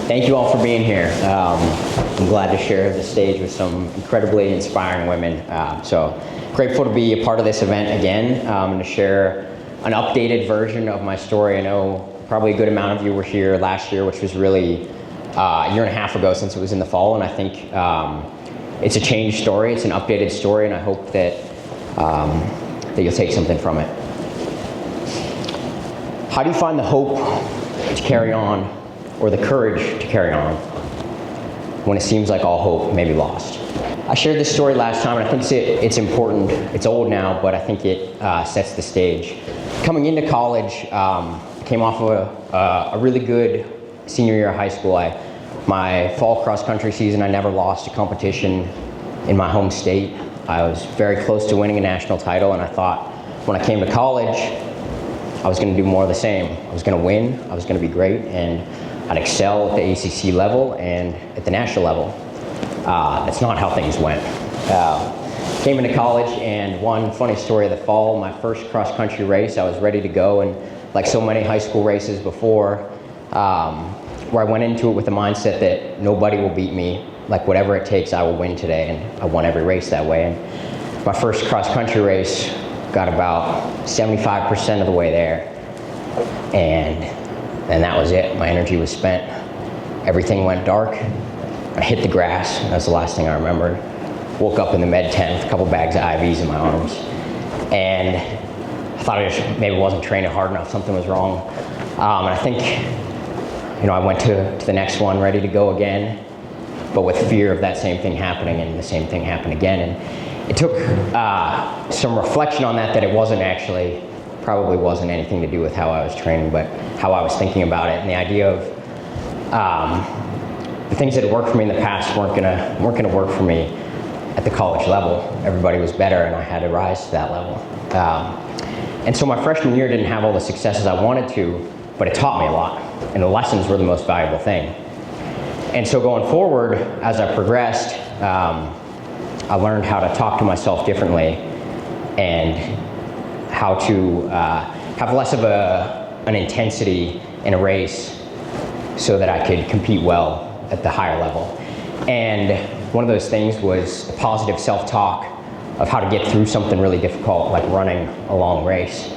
Thank you all for being here. I'm glad to share the stage with some incredibly inspiring women. So grateful to be a part of this event again and to share an updated version of my story. I know probably a good amount of you were here last year, which was really a year and a half ago since it was in the fall, and I think it's a changed story, it's an updated story, and I hope that, that you'll take something from it. How do you find the hope to carry on, or the courage to carry on, when it seems like all hope may be lost? I shared this story last time, and I think it's important. It's old now, but I think it sets the stage. Coming into college, came off of a really good senior year of high school. My fall cross-country season, I never lost a competition in my home state. I was very close to winning a national title, and I thought when I came to college, I was going to do more of the same. I was going to win, I was going to be great, and I'd excel at the ACC level and at the national level. That's not how things went. Came into college, and one funny story of the fall, my first cross-country race, I was ready to go, and like so many high school races before, where I went into it with the mindset that nobody will beat me, like whatever it takes, I will win today, and I won every race that way. And my first cross-country race got about 75% of the way there, and that was it. My energy was spent. Everything went dark. I hit the grass. That's the last thing I remembered. Woke up in the med tent with a couple bags of IVs in my arms, and I thought I just maybe wasn't training hard enough. Something was wrong, and I think, I went to the next one ready to go again, but with fear of that same thing happening, and the same thing happened again. And it took some reflection on that it wasn't actually, probably wasn't anything to do with how I was training, but how I was thinking about it, and the idea of the things that had worked for me in the past weren't gonna work for me at the college level. Everybody was better, and I had to rise to that level. And so my freshman year didn't have all the successes I wanted to, but it taught me a lot, and the lessons were the most valuable thing. And so going forward, as I progressed, I learned how to talk to myself differently, and how to have less of an intensity in a race so that I could compete well at the higher level. And one of those things was positive self-talk of how to get through something really difficult, like running a long race.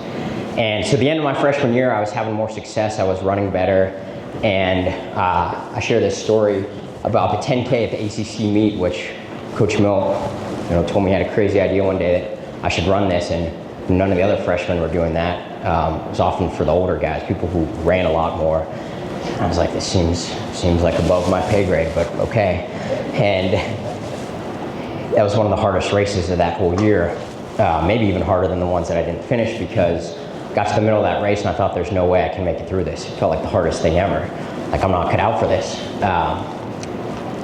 And so at the end of my freshman year, I was having more success, I was running better, and I share this story about the 10K at the ACC meet, which Coach Mill told me he had a crazy idea one day that I should run this, and none of the other freshmen were doing that. It was often for the older guys, people who ran a lot more. I was like, this seems like above my pay grade, but okay. And that was one of the hardest races of that whole year, maybe even harder than the ones that I didn't finish, because I got to the middle of that race and I thought there's no way I can make it through this. It felt like the hardest thing ever. Like, I'm not cut out for this.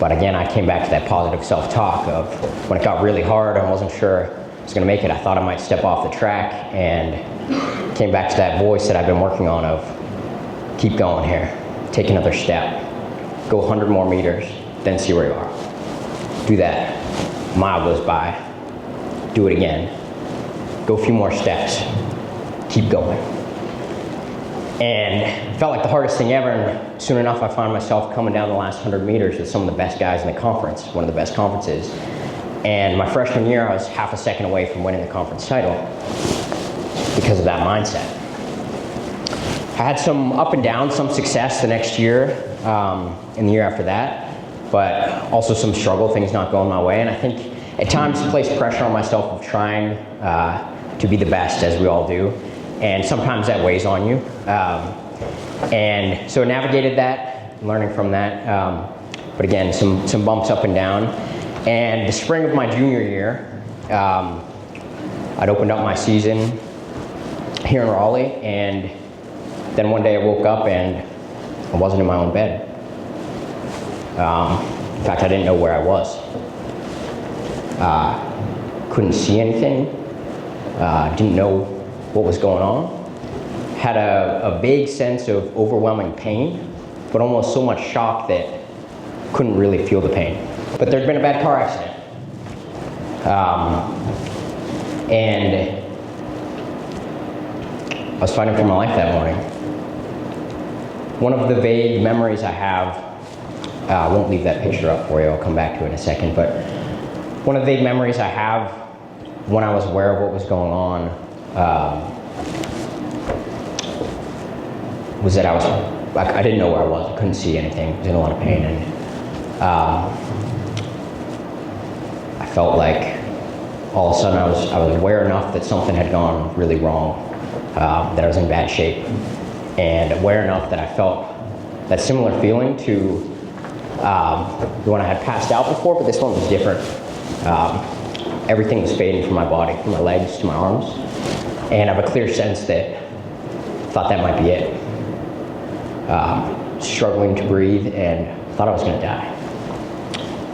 But again, I came back to that positive self-talk of when it got really hard, I wasn't sure I was gonna make it. I thought I might step off the track, and came back to that voice that I've been working on of, keep going here, take another step, go 100 more meters, then see where you are. Do that, a mile goes by, do it again, go a few more steps, keep going. And it felt like the hardest thing ever, and soon enough I found myself coming down the last 100 meters with some of the best guys in the conference, one of the best conferences. And my freshman year, I was half a second away from winning the conference title because of that mindset. I had some up and down, some success the next year, and the year after that, but also some struggle, things not going my way. And I think at times placed pressure on myself of trying to be the best, as we all do. And sometimes that weighs on you. And so I navigated that, learning from that. But again, some bumps up and down. And the spring of my junior year, I'd opened up my season here in Raleigh, and then one day I woke up and I wasn't in my own bed. In fact, I didn't know where I was. Couldn't see anything, didn't know what was going on. Had a vague sense of overwhelming pain, but almost so much shock that couldn't really feel the pain. But there'd been a bad car accident. And I was fighting for my life that morning. One of the vague memories I have I won't leave that picture up for you. I'll come back to it in a second. But one of the big memories I have when I was aware of what was going on was that I didn't know where I was. I couldn't see anything. I was in a lot of pain, and I felt like all of a sudden I was aware enough that something had gone really wrong, that I was in bad shape, and aware enough that I felt that similar feeling to the one I had passed out before, but this one was different. Everything was fading from my body, from my legs to my arms, and I have a clear sense that I thought that might be it. Struggling to breathe, and thought I was gonna die.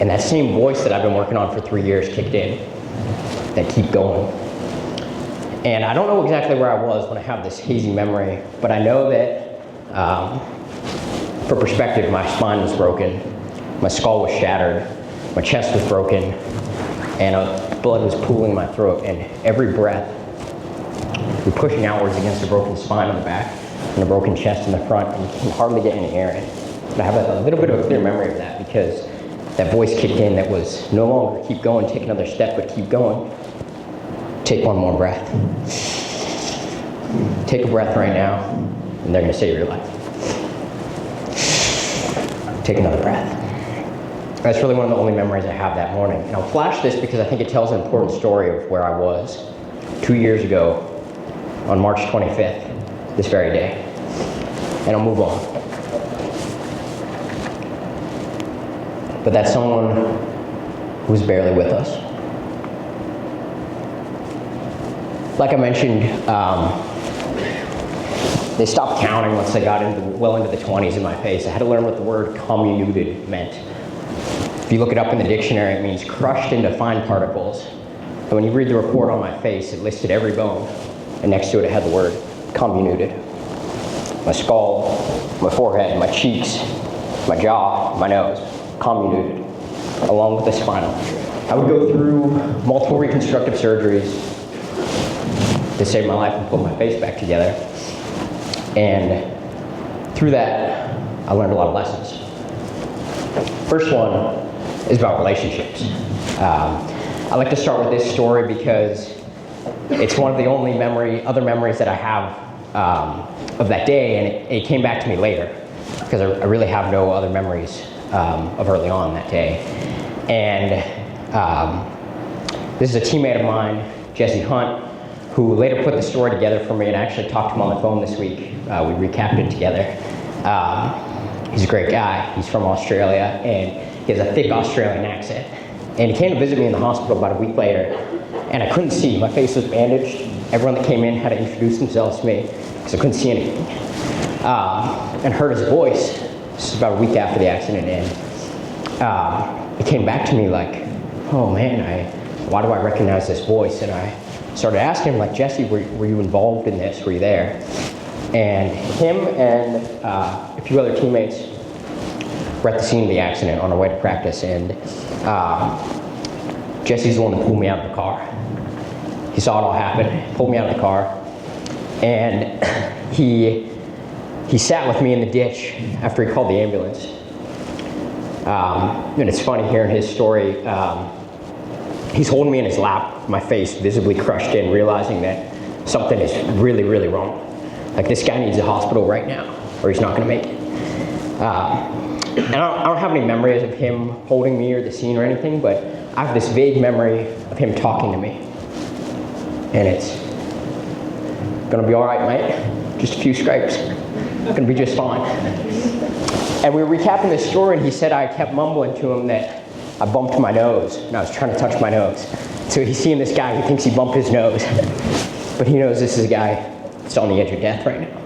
And that same voice that I've been working on for 3 years kicked in, that keep going. And I don't know exactly where I was when I have this hazy memory, but I know that, for perspective, my spine was broken, my skull was shattered, my chest was broken, and blood was pooling in my throat, and every breath was pushing outwards against a broken spine on the back, and a broken chest in the front, and you can hardly get any air in. But I have a little bit of a clear memory of that because that voice kicked in that was no longer keep going, take another step, but keep going. Take one more breath. Take a breath right now, and they're gonna save your life. Take another breath. That's really one of the only memories I have that morning. And I'll flash this because I think it tells an important story of where I was 2 years ago on March 25th, this very day. And I'll move on. But that's someone who's barely with us. Like I mentioned, they stopped counting once they got well into the 20s in my face. I had to learn what the word comminuted meant. If you look it up in the dictionary, it means crushed into fine particles. And when you read the report on my face, it listed every bone, and next to it, it had the word comminuted. My skull, my forehead, my cheeks, my jaw, my nose, comminuted, along with the spinal. I would go through multiple reconstructive surgeries to save my life and put my face back together. And through that, I learned a lot of lessons. First one is about relationships. I like to start with this story because it's one of the only other memories that I have of that day, and it came back to me later because I really have no other memories of early on that day. And this is a teammate of mine, Jesse Hunt, who later put the story together for me, and I actually talked to him on the phone this week. We recapped it together. He's a great guy. He's from Australia, and he has a thick Australian accent. And he came to visit me in the hospital about a week later, and I couldn't see. My face was bandaged. Everyone that came in had to introduce themselves to me because I couldn't see anything. And heard his voice. This is about a week after the accident, and it came back to me like, oh man, why do I recognize this voice? And I started asking him, like, Jesse, were you involved in this? Were you there? And him and a few other teammates were at the scene of the accident on our way to practice, and Jesse's the one that pulled me out of the car. He saw it all happen, pulled me out of the car, and he sat with me in the ditch after he called the ambulance. And it's funny hearing his story. He's holding me in his lap, my face visibly crushed in, realizing that something is really, really wrong. Like, this guy needs a hospital right now, or he's not gonna make it. And I don't have any memories of him holding me or the scene or anything, but I have this vague memory of him talking to me. And it's gonna be all right, mate. Just a few scrapes. Gonna be just fine. And we were recapping this story, and he said I kept mumbling to him that I bumped my nose, and I was trying to touch my nose. So he's seeing this guy who thinks he bumped his nose, but he knows this is a guy that's on the edge of death right now.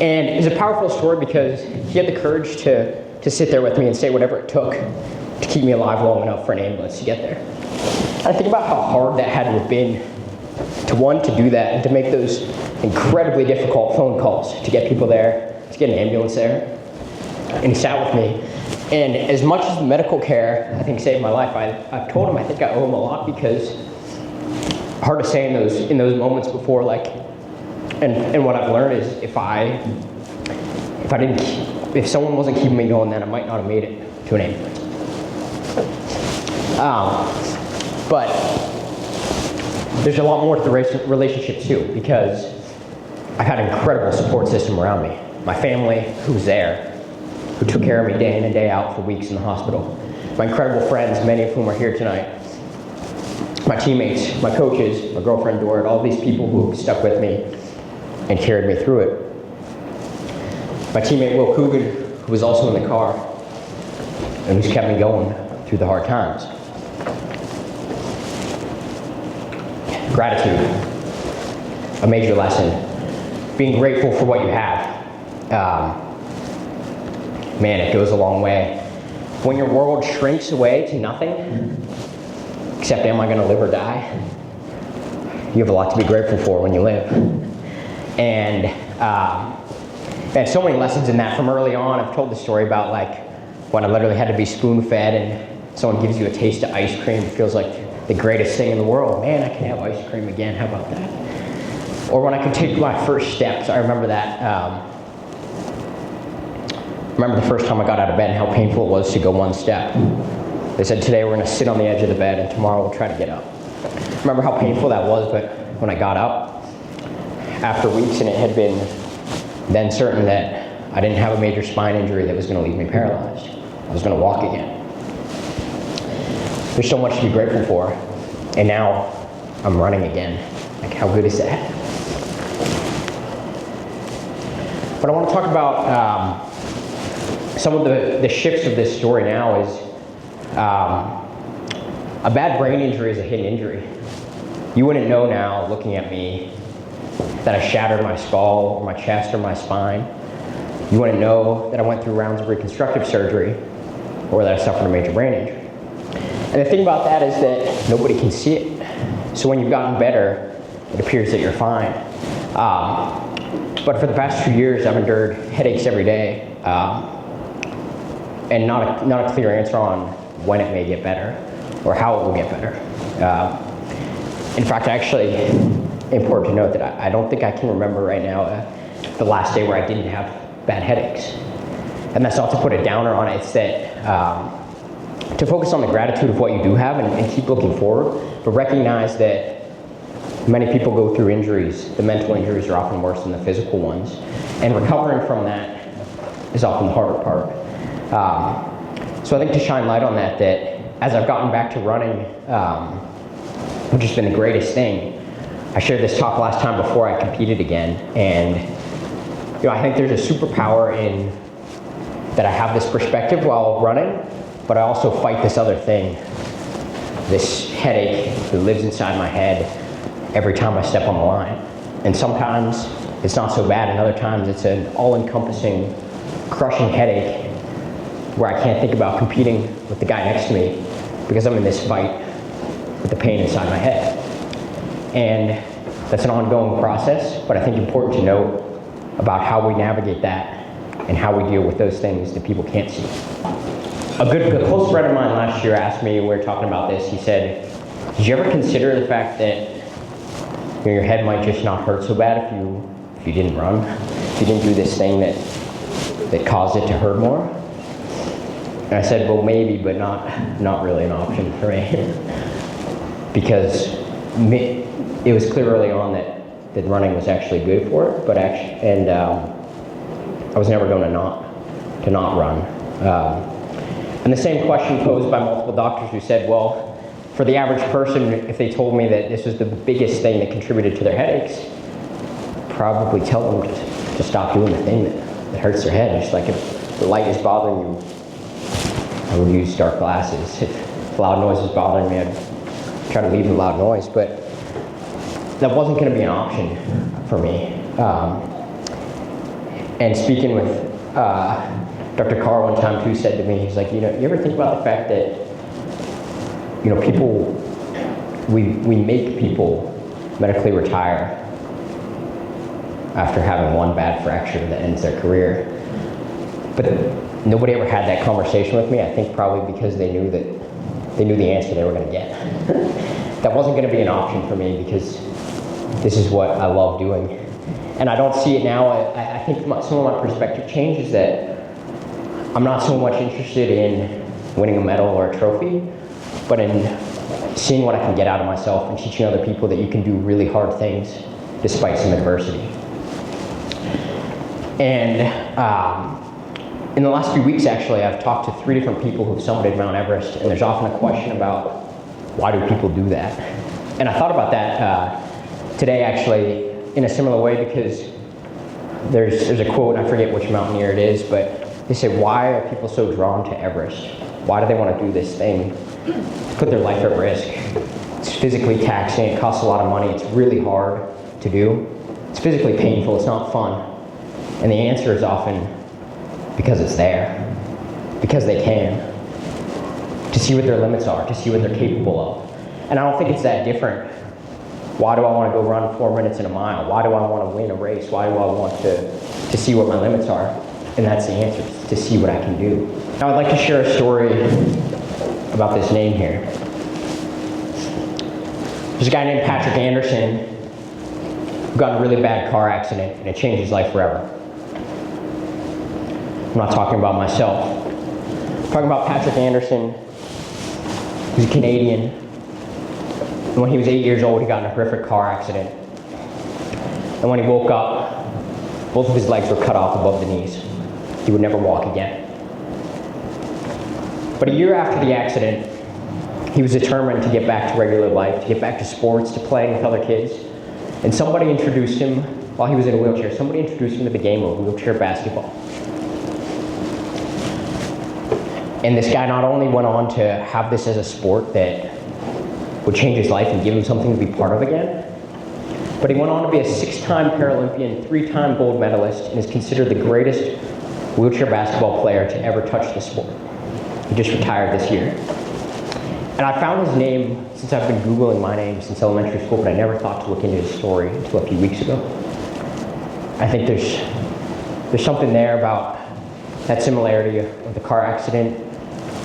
And it's a powerful story because he had the courage to sit there with me and say whatever it took to keep me alive long enough for an ambulance to get there. And I think about how hard that had to have been to do that and to make those incredibly difficult phone calls to get people there, to get an ambulance there. And he sat with me. And as much as the medical care, I think, saved my life, I've told him I think I owe him a lot, because hard to say in those moments before, like, and what I've learned is if I didn't if someone wasn't keeping me going, then I might not have made it to an ambulance. But there's a lot more to the relationship too, because I've had an incredible support system around me. My family, who was there, who took care of me day in and day out for weeks in the hospital. My incredible friends, many of whom are here tonight. My teammates, my coaches, my girlfriend Dorit, all these people who stuck with me and carried me through it. My teammate Will Coogan, who was also in the car, and who's kept me going through the hard times. Gratitude, a major lesson. Being grateful for what you have. Man, it goes a long way. When your world shrinks away to nothing, except am I gonna live or die? You have a lot to be grateful for when you live. And so many lessons in that from early on. I've told the story about like when I literally had to be spoon-fed and someone gives you a taste of ice cream. It feels like the greatest thing in the world. Man, I can have ice cream again, how about that? Or when I could take my first steps, I remember that. Remember the first time I got out of bed and how painful it was to go one step. They said, today we're gonna sit on the edge of the bed and tomorrow we'll try to get up. Remember how painful that was, but when I got up, after weeks and it had been then certain that I didn't have a major spine injury that was gonna leave me paralyzed. I was gonna walk again. There's so much to be grateful for, and now I'm running again. Like, how good is that? But I want to talk about some of the shifts of this story now is a bad brain injury is a hidden injury. You wouldn't know now, looking at me, that I shattered my skull or my chest or my spine. You wouldn't know that I went through rounds of reconstructive surgery or that I suffered a major brain injury. And the thing about that is that nobody can see it. So when you've gotten better, it appears that you're fine. But for the past 2 years, I've endured headaches every day, and not a clear answer on when it may get better or how it will get better. In fact, actually, important to note that I don't think I can remember right now the last day where I didn't have bad headaches. And that's not to put a downer on it, it's that to focus on the gratitude of what you do have and keep looking forward, but recognize that many people go through injuries. The mental injuries are often worse than the physical ones. And recovering from that is often the harder part. So I think to shine light on that as I've gotten back to running, which has been the greatest thing, I shared this talk last time before I competed again, and I think there's a superpower in that I have this perspective while running, but I also fight this other thing, this headache that lives inside my head every time I step on the line. And sometimes it's not so bad, and other times it's an all-encompassing, crushing headache where I can't think about competing with the guy next to me because I'm in this fight with the pain inside my head. And that's an ongoing process, but I think important to note about how we navigate that and how we deal with those things that people can't see. A close friend of mine last year asked me, we were talking about this, he said, did you ever consider the fact that your head might just not hurt so bad if you didn't run? If you didn't do this thing that caused it to hurt more? And I said, well, maybe, but not really an option for me. Because it was clear early on that running was actually good for it, but I was never going to not run. And the same question posed by multiple doctors who said, well, for the average person, if they told me that this was the biggest thing that contributed to their headaches, I'd probably tell them to stop doing the thing that hurts their head. Just like if the light is bothering you, I would use dark glasses. If loud noise is bothering me, I'd try to leave the loud noise. But that wasn't going to be an option for me. And speaking with Dr. Carr one time too said to me, he's like, you ever think about the fact that, people, we make people medically retire after having one bad fracture that ends their career. But nobody ever had that conversation with me, I think probably because they knew the answer they were going to get. That wasn't going to be an option for me because this is what I love doing. And I don't see it now. I think some of my perspective changes that I'm not so much interested in winning a medal or a trophy, but in seeing what I can get out of myself and teaching other people that you can do really hard things despite some adversity. And in the last few weeks, actually, I've talked to 3 different people who've summited Mount Everest, and there's often a question about why do people do that? And I thought about that today, actually, in a similar way, because there's a quote, and I forget which mountaineer it is, but they say, why are people so drawn to Everest? Why do they want to do this thing? Put their life at risk. It's physically taxing, it costs a lot of money, it's really hard to do. It's physically painful, it's not fun. And the answer is often because it's there, because they can, to see what their limits are, to see what they're capable of. And I don't think it's that different. Why do I want to go run 4 minutes in a mile? Why do I want to win a race? Why do I want to see what my limits are? And that's the answer, to see what I can do. Now I'd like to share a story about this name here. There's a guy named Patrick Anderson who got in a really bad car accident, and it changed his life forever. I'm not talking about myself. I'm talking about Patrick Anderson, who's a Canadian. And when he was 8 years old, he got in a horrific car accident. And when he woke up, both of his legs were cut off above the knees. He would never walk again. But a year after the accident, he was determined to get back to regular life, to get back to sports, to playing with other kids. And somebody introduced him, while he was in a wheelchair, somebody introduced him to the game of wheelchair basketball. And this guy not only went on to have this as a sport that would change his life and give him something to be part of again, but he went on to be a 6-time Paralympian, 3-time gold medalist, and is considered the greatest wheelchair basketball player to ever touch the sport. He just retired this year. And I found his name since I've been Googling my name since elementary school, but I never thought to look into his story until a few weeks ago. I think there's something there about that similarity of the car accident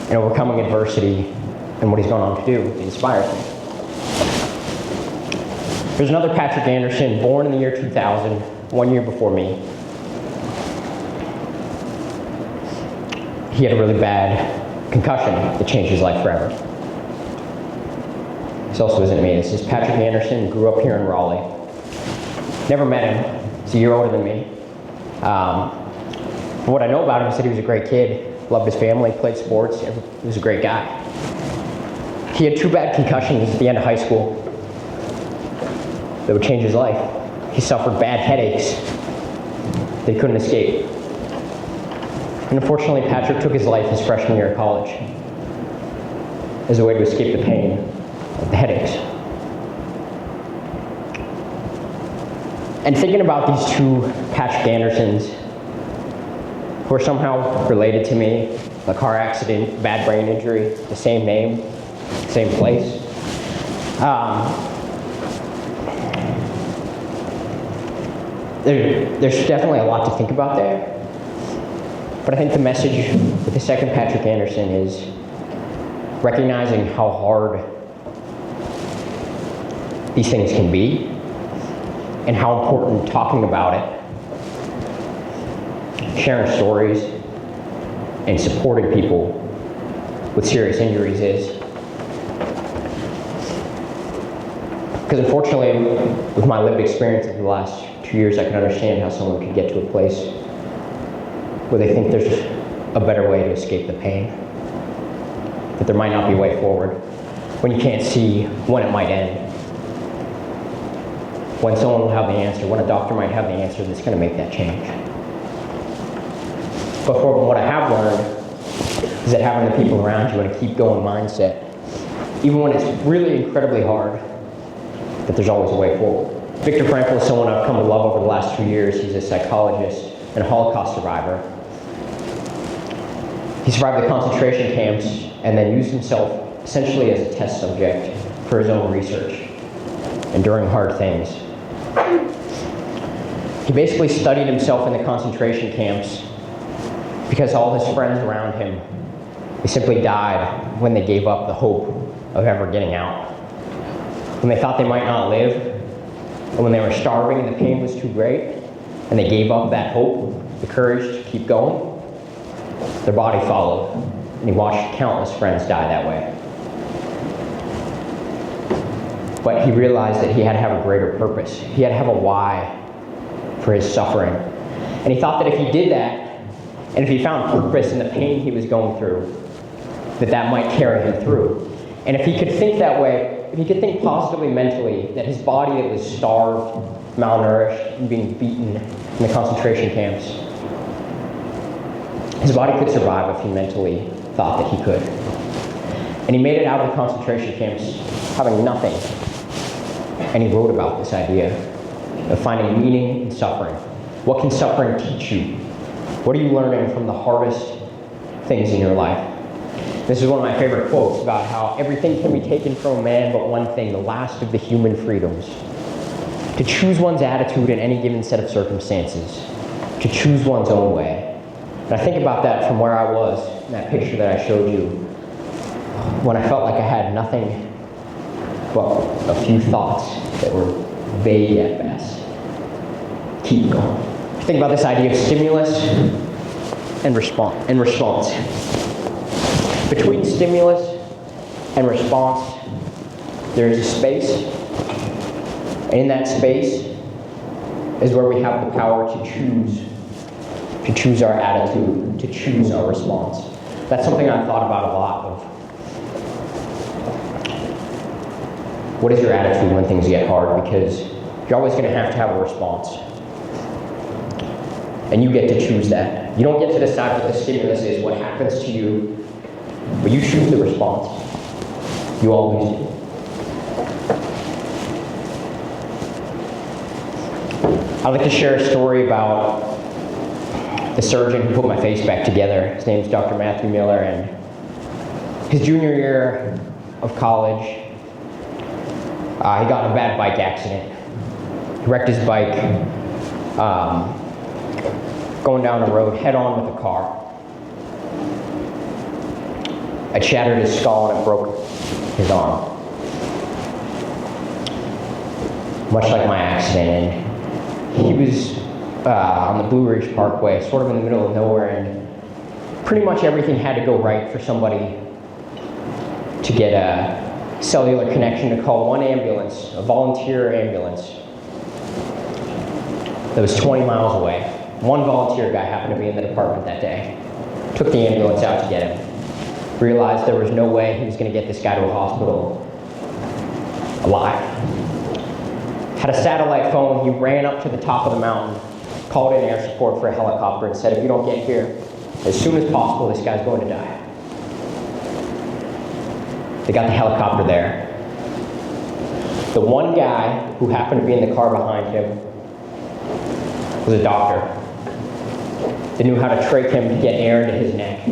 and overcoming adversity and what he's gone on to do. It inspires me. There's another Patrick Anderson, born in the year 2000, 1 year before me. He had a really bad concussion that changed his life forever. This also isn't me. This is Patrick Anderson, grew up here in Raleigh. Never met him. He's a year older than me. But what I know about him is that he was a great kid, loved his family, played sports. He was a great guy. He had 2 bad concussions at the end of high school that would change his life. He suffered bad headaches that he couldn't escape. And unfortunately, Patrick took his life his freshman year of college as a way to escape the pain of the headaches. And thinking about these 2 Patrick Andersons who are somehow related to me, a car accident, bad brain injury, the same name, same place. There's definitely a lot to think about there. But I think the message with the second Patrick Anderson is recognizing how hard these things can be and how important talking about it, sharing stories, and supporting people with serious injuries is. Because unfortunately, with my lived experience of the last 2 years, I can understand how someone could get to a place where they think there's a better way to escape the pain, that there might not be a way forward, when you can't see when it might end, when someone will have the answer, when a doctor might have the answer that's going to make that change. But from what I have learned is that having the people around you and a keep going mindset, even when it's really incredibly hard, that there's always a way forward. Viktor Frankl is someone I've come to love over the last 2 years. He's a psychologist and a Holocaust survivor. He survived the concentration camps and then used himself essentially as a test subject for his own research, enduring hard things. He basically studied himself in the concentration camps because all his friends around him, they simply died when they gave up the hope of ever getting out. When they thought they might not live, and when they were starving and the pain was too great, and they gave up that hope, the courage to keep going, Their body followed, and he watched countless friends die that way. But he realized that he had to have a greater purpose. He had to have a why for his suffering. And he thought that if he did that, and if he found purpose in the pain he was going through, that might carry him through. And if he could think that way, if he could think positively mentally, that his body that was starved, malnourished, and being beaten in the concentration camps, his body could survive if he mentally thought that he could. And he made it out of the concentration camps having nothing. And he wrote about this idea of finding meaning in suffering. What can suffering teach you? What are you learning from the hardest things in your life? This is one of my favorite quotes about how everything can be taken from a man but one thing, the last of the human freedoms. To choose one's attitude in any given set of circumstances. To choose one's own way. And I think about that from where I was in that picture that I showed you, when I felt like I had nothing but a few thoughts that were vague at best. Keep going. Think about this idea of stimulus and response. Between stimulus and response, there is a space. And in that space is where we have the power to choose our attitude, to choose our response. That's something I've thought about a lot of. What is your attitude when things get hard? Because you're always going to have a response. And you get to choose that. You don't get to decide what the stimulus is, what happens to you, but you choose the response. You always do. I'd like to share a story about the surgeon who put my face back together. His name is Dr. Matthew Miller, and his junior year of college, he got in a bad bike accident. He wrecked his bike going down the road head-on with a car. It shattered his skull and it broke his arm. Much like my accident. And he was on the Blue Ridge Parkway, sort of in the middle of nowhere, and pretty much everything had to go right for somebody to get a cellular connection to call one ambulance, a volunteer ambulance that was 20 miles away. One volunteer guy happened to be in the department that day. Took the ambulance out to get him. Realized there was no way he was going to get this guy to a hospital alive. Had a satellite phone. He ran up to the top of the mountain, called in air support for a helicopter, and said, if you don't get here as soon as possible, this guy's going to die. They got the helicopter there. The one guy who happened to be in the car behind him was a doctor. They knew how to trach him to get air into his neck.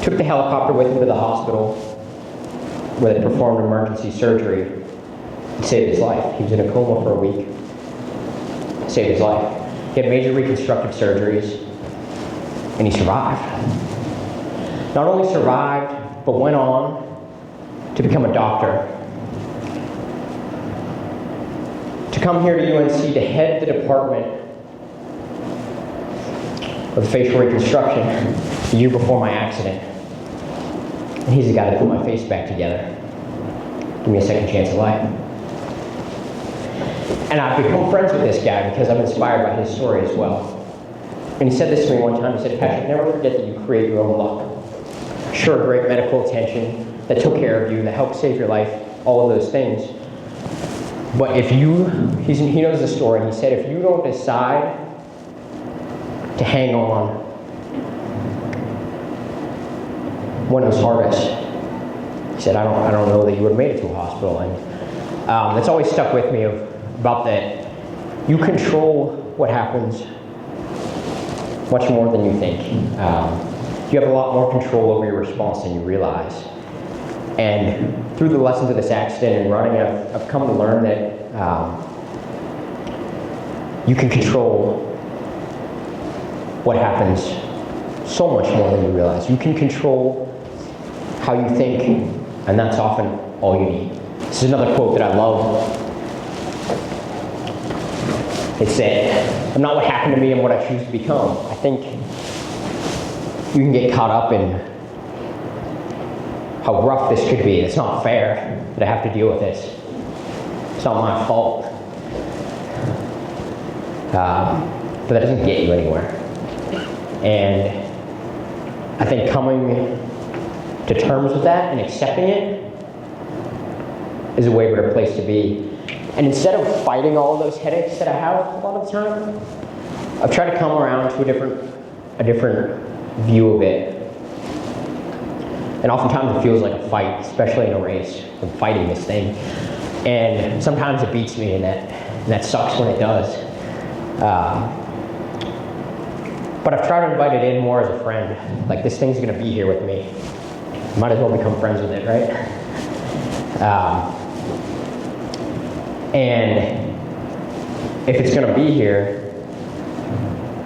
Took the helicopter with him to the hospital where they performed emergency surgery and saved his life. He was in a coma for a week. Saved his life. He had major reconstructive surgeries and he survived. Not only survived, but went on to become a doctor. To come here to UNC to head the department of facial reconstruction the year before my accident. And he's the guy that put my face back together. Give me a second chance at life. And I've become friends with this guy because I'm inspired by his story as well. And he said this to me one time. He said, Patrick, never forget that you create your own luck. Sure, great medical attention that took care of you, that helped save your life, all of those things. But if you, he knows the story. He said, if you don't decide to hang on when it was hardest, he said, I don't know that you would have made it to a hospital. And that's always stuck with me about that. You control what happens much more than you think. You have a lot more control over your response than you realize. And through the lessons of this accident and running, I've come to learn that you can control what happens so much more than you realize. You can control how you think, and that's often all you need. This is another quote that I love. It said, I'm not what happened to me, I'm what I choose to become. I think you can get caught up in how rough this could be. It's not fair that I have to deal with this. It's not my fault. But that doesn't get you anywhere. And I think coming to terms with that and accepting it is a way better place to be. And instead of fighting all of those headaches that I have a lot of the time, I've tried to come around to a different view of it. And oftentimes it feels like a fight, especially in a race. I'm fighting this thing. And sometimes it beats me, and that sucks when it does. But I've tried to invite it in more as a friend. Like, this thing's gonna be here with me. Might as well become friends with it, right? And if it's gonna be here,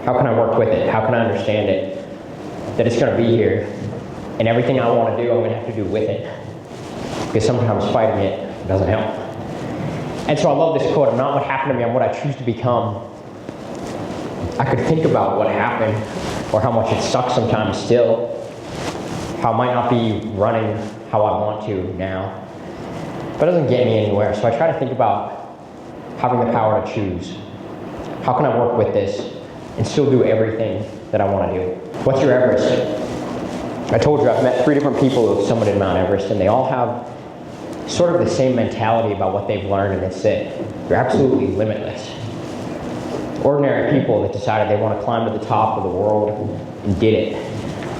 how can I work with it? How can I understand it? That it's gonna be here, and everything I wanna do, I'm gonna have to do with it. Because sometimes fighting it doesn't help. And so I love this quote: I'm not what happened to me, I'm what I choose to become. I could think about what happened, or how much it sucks sometimes still, how I might not be running how I want to now. But it doesn't get me anywhere, so I try to think about having the power to choose. How can I work with this and still do everything that I want to do? What's your Everest? I told you I've met 3 different people who have summited Mount Everest, and they all have sort of the same mentality about what they've learned, and that's it. They're absolutely limitless. Ordinary people that decided they want to climb to the top of the world and did it.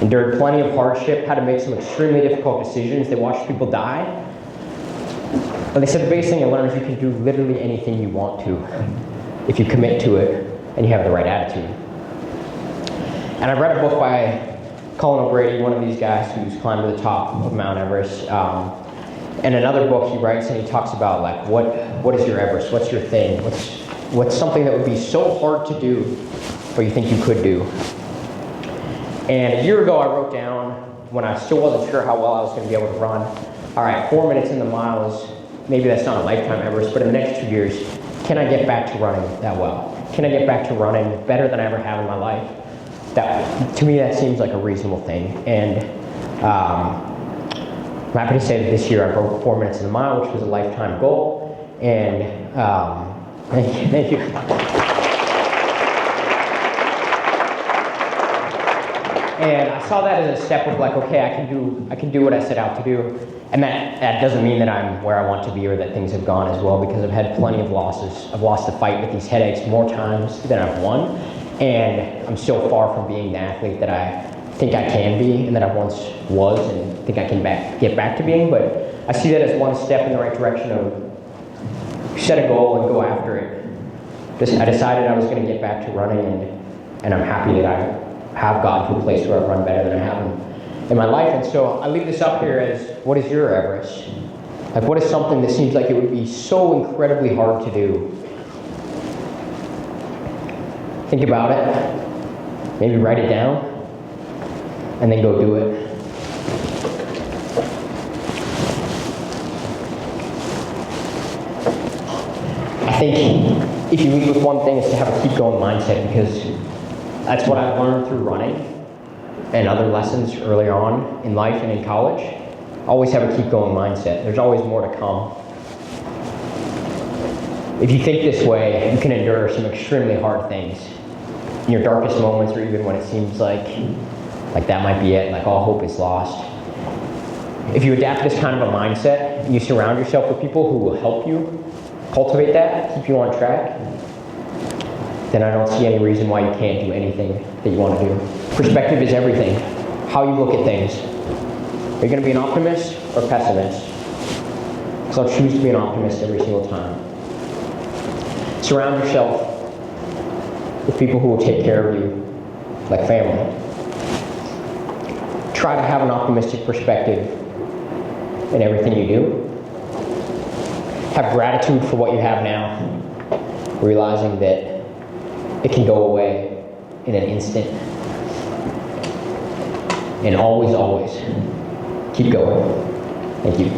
Endured plenty of hardship, had to make some extremely difficult decisions. They watched people die. But they said the biggest thing I learned is you can do literally anything you want to if you commit to it and you have the right attitude. And I read a book by Colin O'Grady, one of these guys who's climbed to the top of Mount Everest. And another book he writes, and he talks about, like, what is your Everest? What's your thing? What's something that would be so hard to do, but you think you could do? And a year ago, I wrote down, when I still wasn't sure how well I was going to be able to run, all right, 4 minutes in the miles, maybe that's not a lifetime Everest, but in the next 2 years, can I get back to running that well? Can I get back to running better than I ever have in my life? That, to me, that seems like a reasonable thing. And I'm happy to say that this year I broke 4 minutes in the mile, which was a lifetime goal. And thank you. And I saw that as a step of, like, okay, I can do what I set out to do. And that doesn't mean that I'm where I want to be or that things have gone as well, because I've had plenty of losses. I've lost the fight with these headaches more times than I've won. And I'm still far from being the athlete that I think I can be and that I once was and think I can get back to being. But I see that as one step in the right direction of set a goal and go after it. I decided I was going to get back to running, and I'm happy that I have gotten to a place where I run better than I have in my life. And so I leave this up here as, what is your Everest? Like, what is something that seems like it would be so incredibly hard to do? Think about it. Maybe write it down, and then go do it. I think if you lead with one thing, it's to have a keep going mindset, because that's what I've learned through running and other lessons earlier on in life and in college. Always have a keep going mindset. There's always more to come. If you think this way, you can endure some extremely hard things in your darkest moments, or even when it seems like that might be it, like all hope is lost. If you adapt this kind of a mindset and you surround yourself with people who will help you cultivate that, keep you on track, then I don't see any reason why you can't do anything that you want to do. Perspective is everything. How you look at things. Are you going to be an optimist or pessimist? Because I'll choose to be an optimist every single time. Surround yourself with people who will take care of you like family. Try to have an optimistic perspective in everything you do. Have gratitude for what you have now, realizing that it can go away in an instant. And always, always keep going. Thank you.